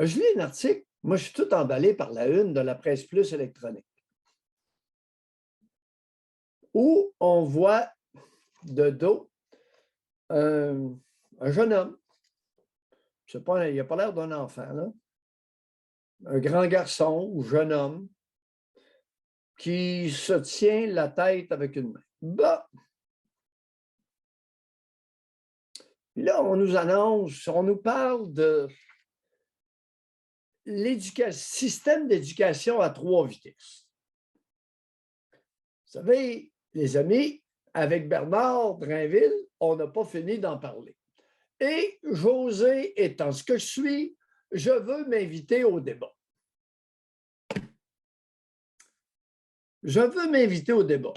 Je lis un article, moi je suis tout emballé par la une de la Presse Plus électronique, où on voit de dos un jeune homme, pas, il n'a pas l'air d'un enfant, là, un grand garçon ou jeune homme qui se tient la tête avec une main. Bah! Là, on nous annonce, on nous parle de système d'éducation à 3 vitesses. Vous savez, les amis, avec Bernard Drinville, on n'a pas fini d'en parler. Et José étant ce que je suis, je veux m'inviter au débat. Je veux m'inviter au débat.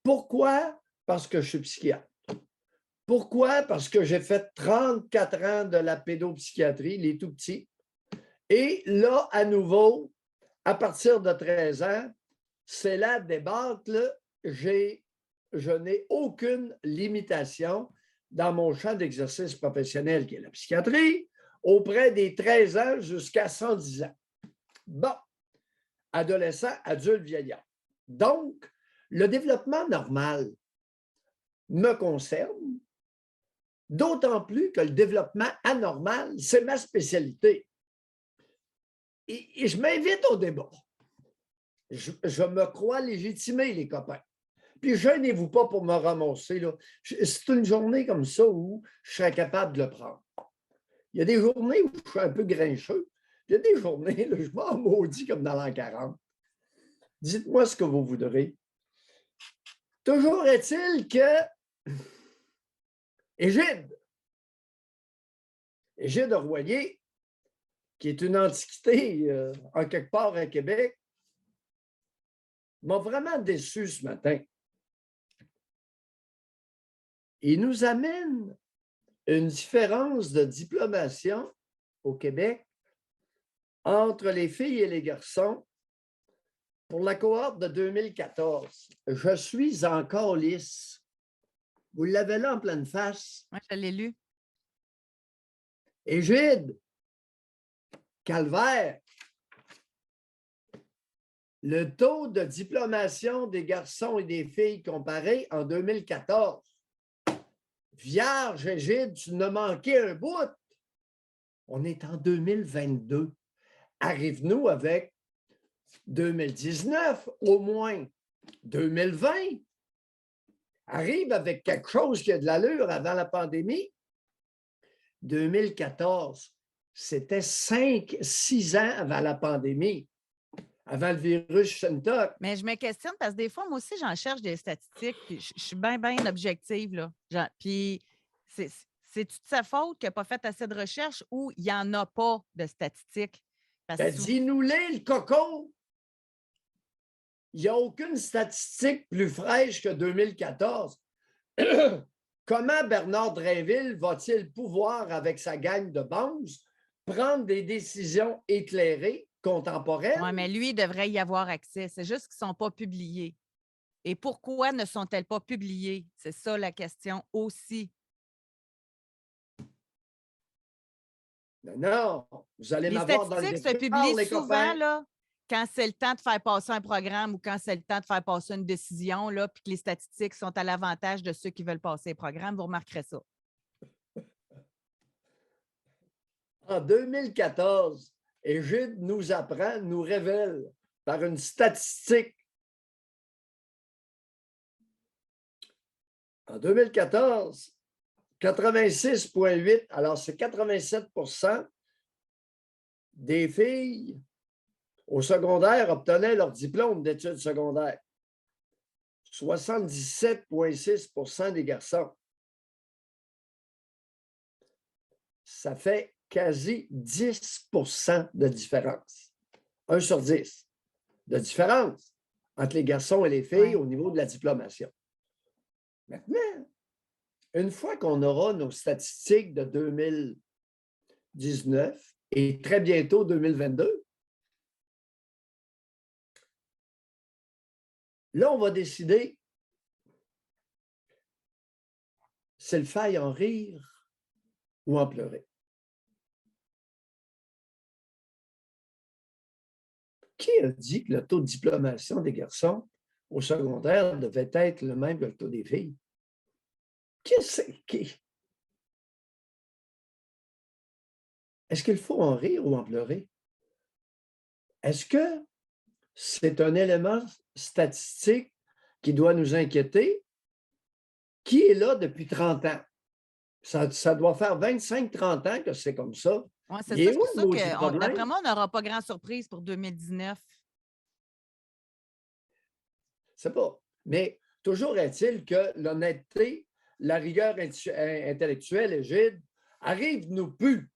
Pourquoi? Parce que je suis psychiatre. Pourquoi? Parce que j'ai fait 34 ans de la pédopsychiatrie, les tout petits. Et là, à nouveau, à partir de 13 ans, c'est la débâcle. Je n'ai aucune limitation dans mon champ d'exercice professionnel, qui est la psychiatrie, auprès des 13 ans jusqu'à 110 ans. Bon, adolescent, adulte, vieillard. Donc, le développement normal me concerne, d'autant plus que le développement anormal, c'est ma spécialité. Et je m'invite au débat. Je me crois légitimé, les copains. Puis, gênez-vous pas pour me ramasser, là. C'est une journée comme ça où je serais capable de le prendre. Il y a des journées où je suis un peu grincheux. Il y a des journées, là, je m'en maudis comme dans l'an 40. Dites-moi ce que vous voudrez. Toujours est-il que Égide Royer, qui est une antiquité en quelque part à Québec, m'a vraiment déçu ce matin. Il nous amène une différence de diplomation au Québec entre les filles et les garçons pour la cohorte de 2014. Je suis encore lisse. Vous l'avez là en pleine face. Oui, je l'ai lu. Égide, calvaire, le taux de diplomation des garçons et des filles comparé en 2014. Vierge, Égide, tu n'as manqué un bout. On est en 2022. Arrive-nous avec 2019, au moins 2020. Arrive avec quelque chose qui a de l'allure avant la pandémie. 2014, c'était 5-6 ans avant la pandémie, avant le virus Shentok. Mais je me questionne parce que des fois, moi aussi, j'en cherche des statistiques, puis je suis bien, bien objective, là. Puis c'est-tu de sa faute qu'il n'a pas fait assez de recherches ou il n'y en a pas de statistiques? Parce Ben, que dis-nous-les, le coco! Il n'y a aucune statistique plus fraîche que 2014. Comment Bernard Drinville va-t-il pouvoir, avec sa gang de bandes, prendre des décisions éclairées, contemporaines? Oui, mais lui, il devrait y avoir accès. C'est juste qu'ils ne sont pas publiés. Et pourquoi ne sont-elles pas publiées? C'est ça la question aussi. Non, vous allez Les m'avoir dans le statistiques se décor, publient les souvent copains. là, quand c'est le temps de faire passer un programme ou quand c'est le temps de faire passer une décision, là, puis que les statistiques sont à l'avantage de ceux qui veulent passer le programme. Vous remarquerez ça. En 2014, Égide nous apprend, nous révèle par une statistique. En 2014, 86,8, alors c'est 87% des filles au secondaire obtenaient leur diplôme d'études secondaires. 77,6% des garçons. Ça fait quasi 10% de différence. 1 sur 10 de différence entre les garçons et les filles au niveau de la diplomation. Maintenant, une fois qu'on aura nos statistiques de 2019 et très bientôt 2022, là, on va décider s'il faille en rire ou en pleurer. Qui a dit que le taux de diplomation des garçons au secondaire devait être le même que le taux des filles? Qui c'est qui? Est-ce qu'il faut en rire ou en pleurer? Est-ce que c'est un élément statistique qui doit nous inquiéter? Qui est là depuis 30 ans? Ça doit faire 25-30 ans que c'est comme ça. Ouais, c'est Il ça. est C'est où pour le ça maudit que, problème? d'après moi, on n'aura pas grand surprise pour 2019. C'est pas. Mais toujours est-il que l'honnêteté, la rigueur intellectuelle, Égide, arrive-nous plus.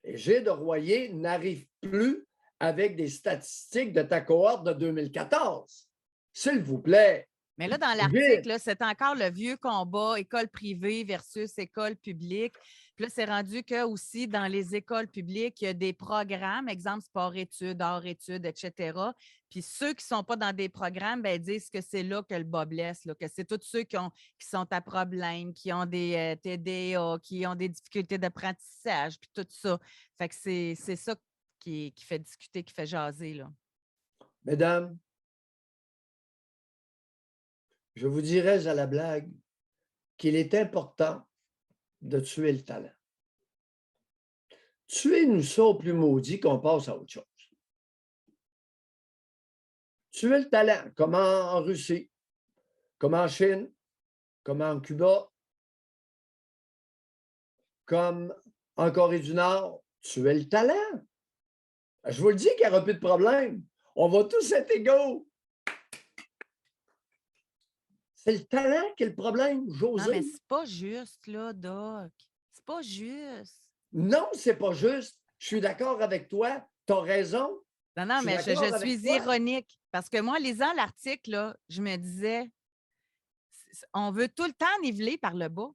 Égide Royer n'arrive plus avec des statistiques de ta cohorte de 2014. S'il vous plaît. Mais là, dans Égide, l'article, c'est encore le vieux combat, école privée versus école publique. Puis là, c'est rendu que aussi dans les écoles publiques, il y a des programmes, exemple sport-études, art-études, etc. Puis ceux qui ne sont pas dans des programmes, ben, disent que c'est là que le bas blesse, là, que c'est tous ceux qui sont à problème, qui ont des TDA, qui ont des difficultés d'apprentissage, puis tout ça. Fait que c'est ça qui fait discuter, qui fait jaser, là. mesdames, je vous dirais à la blague qu'il est important de tuer le talent. Tuez-nous ça au plus maudit qu'on passe à autre chose. Tuer le talent, comme en Russie, comme en Chine, comme en Cuba, comme en Corée du Nord. Tuer le talent. Je vous le dis qu'il n'y aura plus de problème. On va tous être égaux. C'est le talent qui est le problème, Non, mais José. c'est pas juste, là, Doc. C'est pas juste. Non, c'est pas juste. Je suis d'accord avec toi. Tu as raison. Non, non, Je suis mais d'accord je avec suis toi. ironique parce que moi, lisant l'article, là, je me disais, on veut tout le temps niveler par le bas.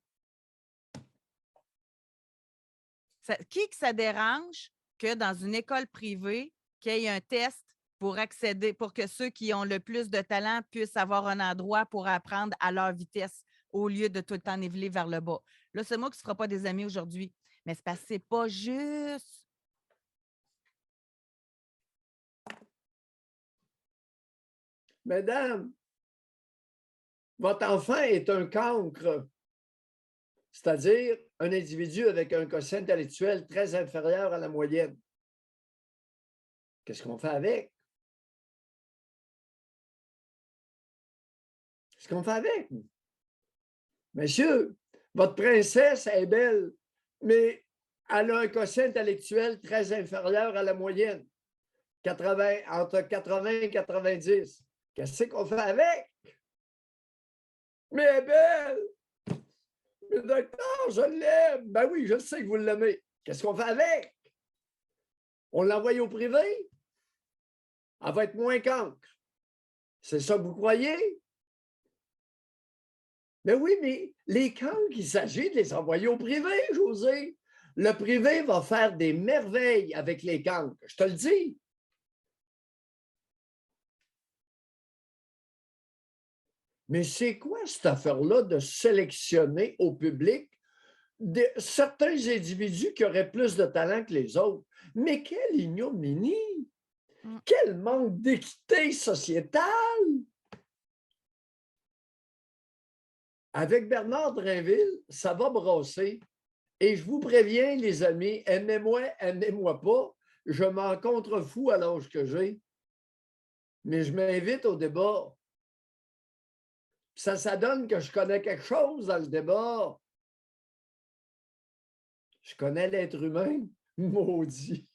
Qui que ça dérange que dans une école privée, qu'il y ait un test pour accéder, pour que ceux qui ont le plus de talent puissent avoir un endroit pour apprendre à leur vitesse au lieu de tout le temps niveler vers le bas. Là, c'est moi qui ne sera pas des amis aujourd'hui, mais c'est parce que c'est pas juste. Mesdames, votre enfant est un cancre, c'est-à-dire un individu avec un quotient intellectuel très inférieur à la moyenne. Qu'est-ce qu'on fait avec? Qu'est-ce qu'on fait avec? Monsieur, votre princesse est belle, mais elle a un quotient intellectuel très inférieur à la moyenne, entre 80 et 90. Qu'est-ce qu'on fait avec? Mais elle est belle! Mais docteur, je l'aime! Ben oui, je sais que vous l'aimez. Qu'est-ce qu'on fait avec? On l'envoie au privé? Elle va être moins cancre. C'est ça que vous croyez? Mais oui, mais les cancres, il s'agit de les envoyer au privé, José. Le privé va faire des merveilles avec les cancres, je te le dis. Mais c'est quoi cette affaire-là de sélectionner au public certains individus qui auraient plus de talent que les autres? Mais quelle ignominie! Quel manque d'équité sociétale! Avec Bernard Drinville, ça va brasser. Et je vous préviens, les amis, aimez-moi, aimez-moi pas, je m'en contrefous à l'âge que j'ai. Mais je m'invite au débat. Ça donne que je connais quelque chose dans le débat. Je connais l'être humain, maudit.